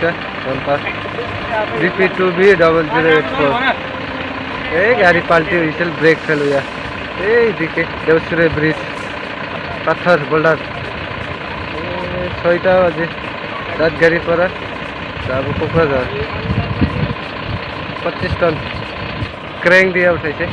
दुईटा पम्पा BP2B0084 ए गाडी पाल्ट्यो हिसेल brake fail हुआ दिखे देउसुरे ब्रिज पत्थर बोल्डर छईटा अझै दाँतगाडी पर अब कोक्राझार 25 टन क्रेंग दिया उठाइছে